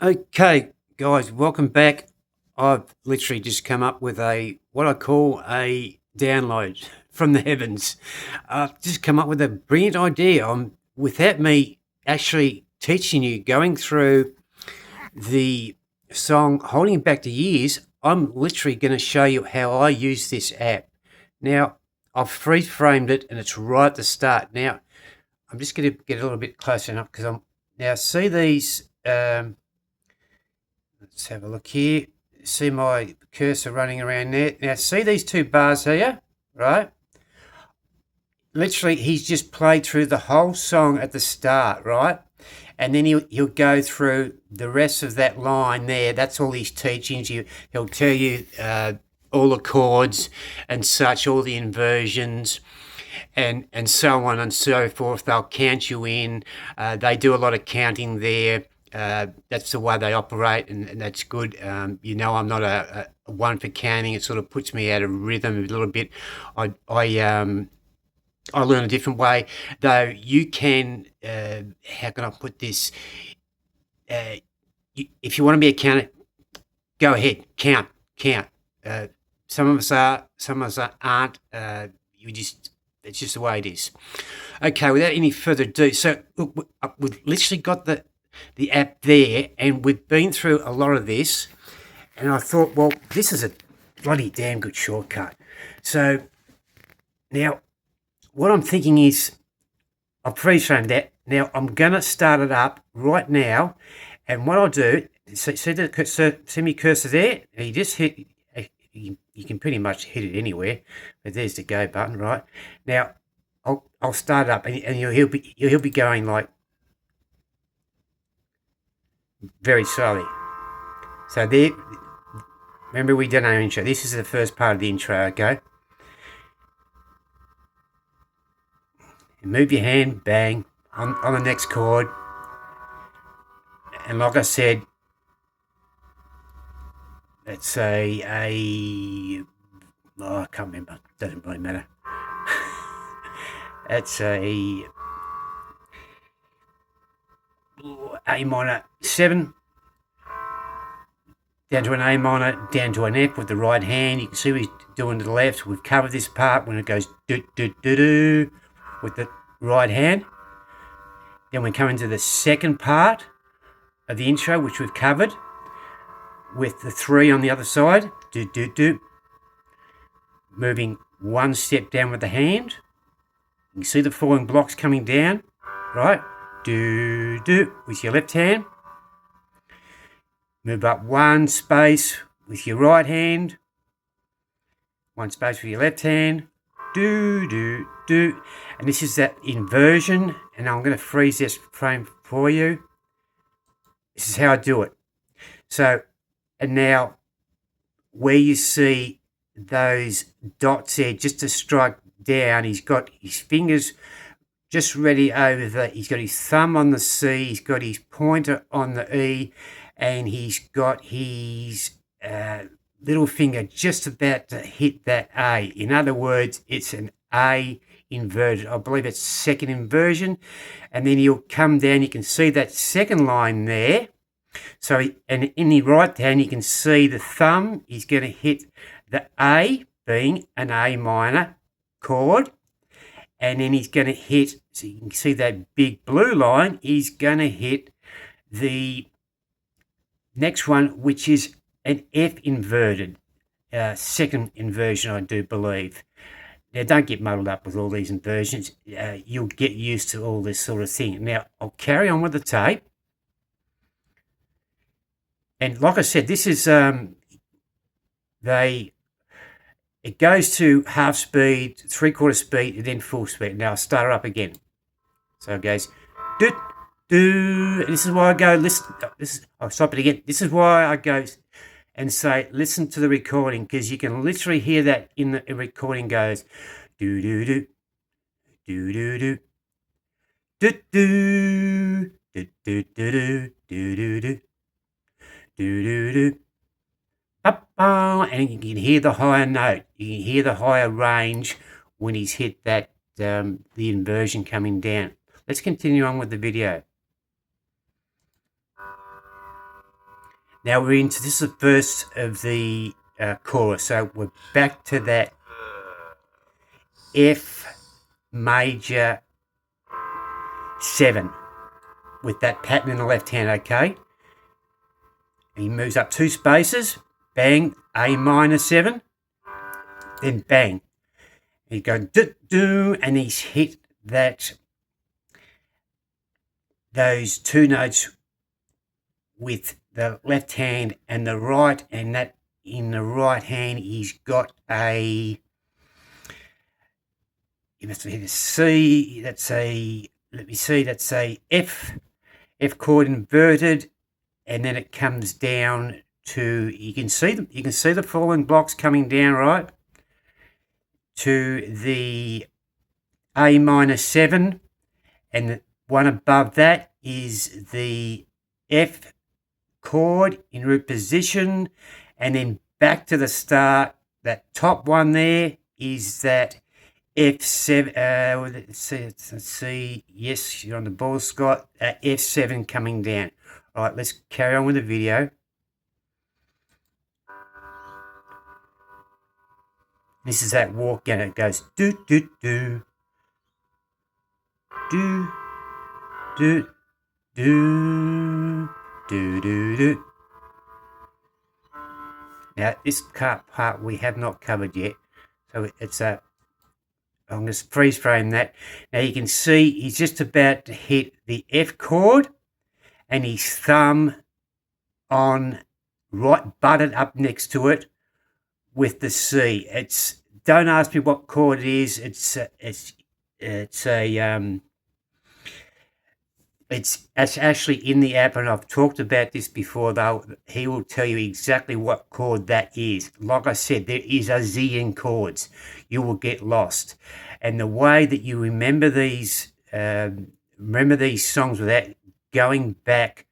Okay, guys, welcome back. I've literally just come up with what I call a download from the heavens. I've just come up with a brilliant idea. Without me actually teaching you, going through the song Holding Back the Years, I'm literally going to show you how I use this app. Now, I've freeze framed it and it's right at the start. Now, I'm just going to get a little bit closer enough because now see these. Let's have a look here. See my cursor running around there. Now, see these two bars here, right? Literally, he's just played through the whole song at the start, right? And then he'll go through the rest of that line there. That's all his teachings. He'll tell you all the chords and such, all the inversions, and so on and so forth. They'll count you in. They do a lot of counting there. That's the way they operate, and that's good. I'm not a one for counting. It sort of puts me out of rhythm a little bit. I learn a different way, though. You can, how can I put this? If you want to be a counter, go ahead, count. Some of us are, some of us aren't. It's just the way it is. Okay, without any further ado, so look, we've literally got the app there, and we've been through a lot of this, and I thought, well, this is a bloody damn good shortcut. So now what I'm thinking is I've freeze-framed that. Now I'm going to start it up right now, and what I'll do, see me cursor there? You just hit, you can pretty much hit it anywhere, but there's the go button, right? Now I'll start it up, and he'll be going like very slowly. So there, remember we done our intro. This is the first part of the intro, okay? And move your hand, bang, on the next chord. And like I said, let's say I can't remember, doesn't really matter. That's a minor 7, down to an A minor, down to an F with the right hand. You can see what he's doing to the left. We've covered this part when it goes do do do do with the right hand. Then we come into the second part of the intro, which we've covered with the 3 on the other side. Do do do. Moving one step down with the hand. You can see the falling blocks coming down, right? Do do with your left hand. Move up one space with your right hand. One space with your left hand. Do do do. And this is that inversion. And I'm going to freeze this frame for you. This is how I do it. So, and now where you see those dots there, just to strike down, he's got his fingers just ready over he's got his thumb on the C, he's got his pointer on the E, and he's got his little finger just about to hit that A. In other words, it's an A inverted. I believe it's second inversion. And then he'll come down, you can see that second line there. So, and in the right hand, you can see the thumb is going to hit the A, being an A minor chord. And then he's going to hit, so you can see that big blue line, he's going to hit the next one, which is an F inverted, second inversion, I do believe. Now, don't get muddled up with all these inversions. You'll get used to all this sort of thing. Now, I'll carry on with the tape. And like I said, this is, it goes to half speed, 3/4 speed, and then full speed. Now I'll start it up again. So it goes do do. And this is why I go listen. I'll stop it again. This is why I go and say listen to the recording, because you can literally hear that in the recording goes do do do do do do do do do do do do do do do do. And you can hear the higher note. You can hear the higher range when he's hit that the inversion coming down. Let's continue on with the video. Now we're into, this is the first of the chorus, so we're back to that F major 7 with that pattern in the left hand, okay? And he moves up 2 spaces, bang, A minor 7, then bang. And he goes do, and he's hit those 2 notes with the left hand and the right, and that in the right hand he's got you must have hit a C, that's a, let me see, that's a F chord inverted, and then it comes down to, you can see the falling blocks coming down, right, to the A minor 7, and the one above that is the F chord in root position, and then back to the start. That top one there is that F7. Let's see. Yes, you're on the ball, Scott. F7 coming down. All right, let's carry on with the video. This is that walk, and it goes do do do do do do do do do. Now this part we have not covered yet, so it's a, I'm going to freeze frame that. Now you can see he's just about to hit the F chord, and his thumb on right butted up next to it with the C. It's, don't ask me what chord it is. It's actually in the app, and I've talked about this before, though. He will tell you exactly what chord that is. Like I said, there is a zillion chords. You will get lost. And the way that you remember these songs without going back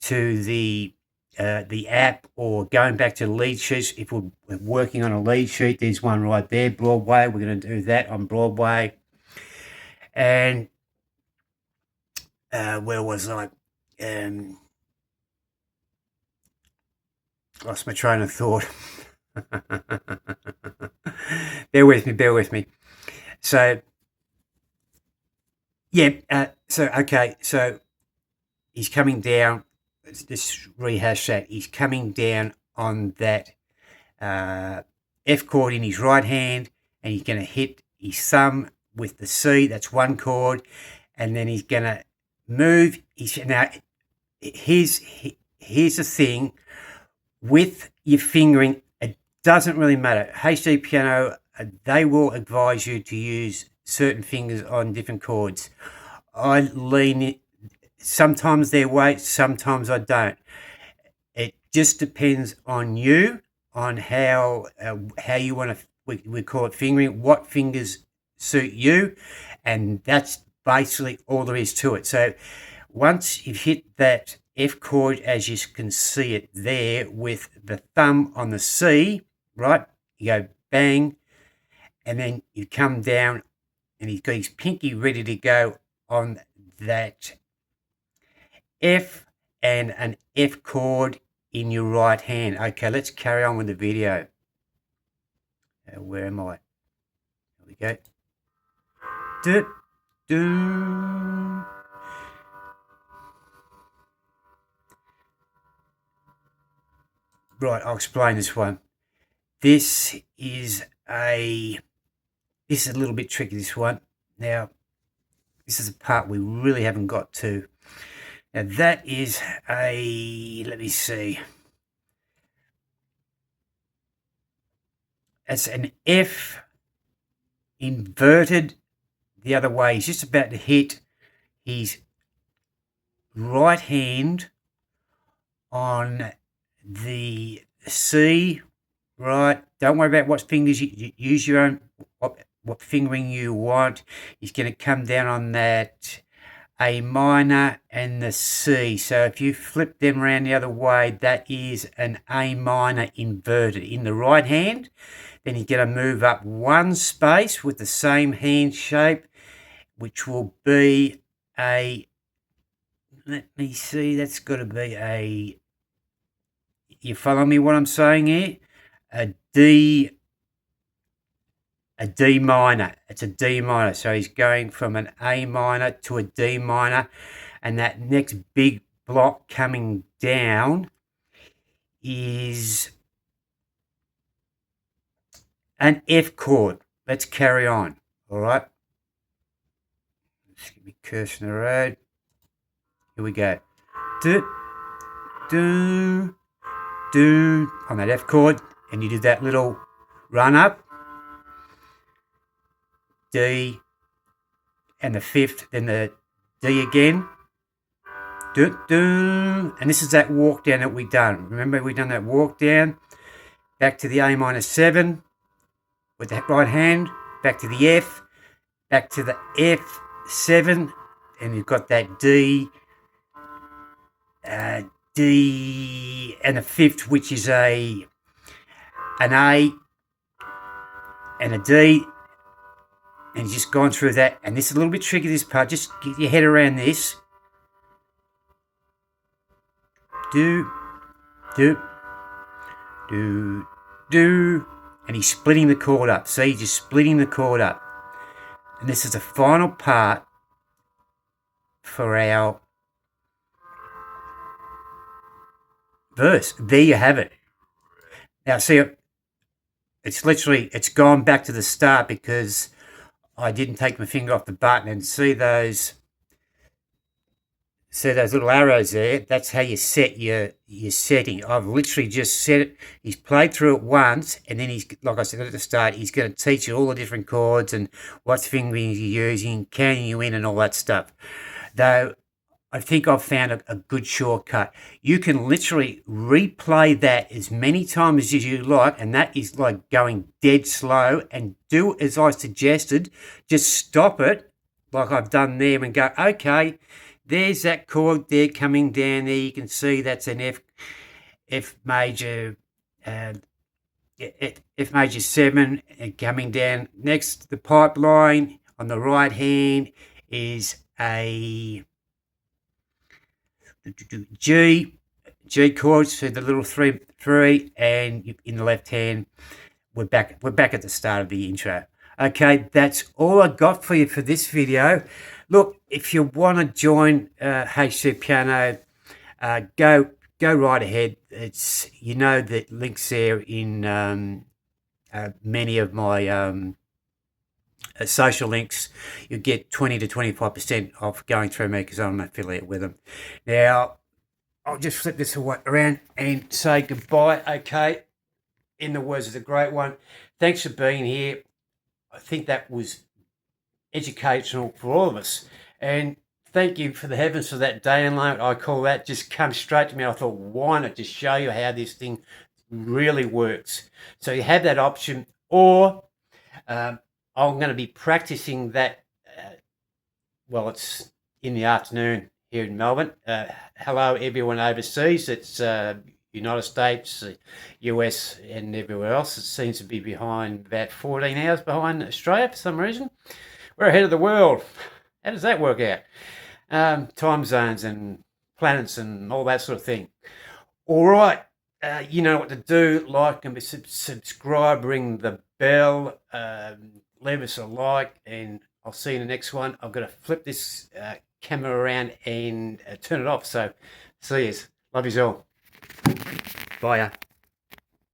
to the app or going back to the lead sheets, if we're working on a lead sheet, there's one right there, Broadway. We're going to do that on Broadway. And where was I? Lost my train of thought. Bear with me. So, yeah, okay, so he's coming down. Let's rehash that. He's coming down on that F chord in his right hand, and he's going to hit his thumb with the C. That's one chord, and then he's going to move. Now, here's the thing with your fingering. It doesn't really matter. HDpiano, they will advise you to use certain fingers on different chords. I lean it. Sometimes their way, sometimes I don't. It just depends on you, on how you want to. We call it fingering. What fingers suit you, and that's basically all there is to it. So once you've hit that F chord, as you can see it there, with the thumb on the C, right? You go bang, and then you come down, and he's got his pinky ready to go on that F and an F chord in your right hand. Okay, let's carry on with the video. Where am I? There we go. Do, do. Right, I'll explain this one. This is a little bit tricky, this one. Now, this is a part we really haven't got to. Now that is let me see. That's an F inverted the other way. He's just about to hit his right hand on the C, right? Don't worry about what fingers you use, your own, what fingering you want. He's going to come down on that A minor and the C. So if you flip them around the other way, that is an A minor inverted in the right hand. Then he's going to move up one space with the same hand shape, which will be a, let me see, that's got to be a You follow me what I'm saying here? A D minor. It's a D minor. So he's going from an A minor to a D minor. And that next big block coming down is an F chord. Let's carry on. All right. Just give me cursor in the road. Here we go. Do, do, do on that F chord. And you do that little run up. D and the fifth, then the D again. Do, do. And this is that walk down that we done. Remember we done that walk down. Back to the A minor 7 with that right hand. Back to the F. Back to the F7. And you've got that D. D and the fifth, which is an A and a D. And just gone through that. And this is a little bit tricky, this part. Just get your head around this. Do, do, do, do. And he's splitting the chord up. See, just splitting the chord up. And this is the final part for our verse. There you have it. Now, see, it's gone back to the start because I didn't take my finger off the button. And see those little arrows there? That's how you set your setting. I've literally just set it. He's played through it once, and then he's, like I said at the start, he's going to teach you all the different chords and what fingering you're using, counting you in, and all that stuff. Though I think I've found a good shortcut. You can literally replay that as many times as you like, and that is like going dead slow, and do as I suggested. Just stop it like I've done there and go, okay, there's that chord there coming down there. You can see that's an F major, F major 7 and coming down. Next, the pipeline on the right hand is a G chords, so the little three, and in the left hand, we're back at the start of the intro. Okay, that's all I got for you for this video. Look, if you want to join HDpiano, go right ahead. It's, you know, the links there in many of my social links. You get 20 to 25% off going through me because I'm an affiliate with them. Now, I'll just flip this around and say goodbye. Okay, in the words of the great one, thanks for being here. I think that was educational for all of us. And thank you for the heavens for that download. I call that, just come straight to me. I thought, why not just show you how this thing really works? So you have that option, or I'm going to be practicing that. Well, it's in the afternoon here in Melbourne. Hello, everyone overseas. It's United States, US, and everywhere else. It seems to be behind about 14 hours behind Australia for some reason. We're ahead of the world. How does that work out? Time zones and planets and all that sort of thing. All right. You know what to do. Like and subscribe, ring the bell, leave us a like, and I'll see you in the next one. I've got to flip this camera around and turn it off. So see you. Love you all. Bye.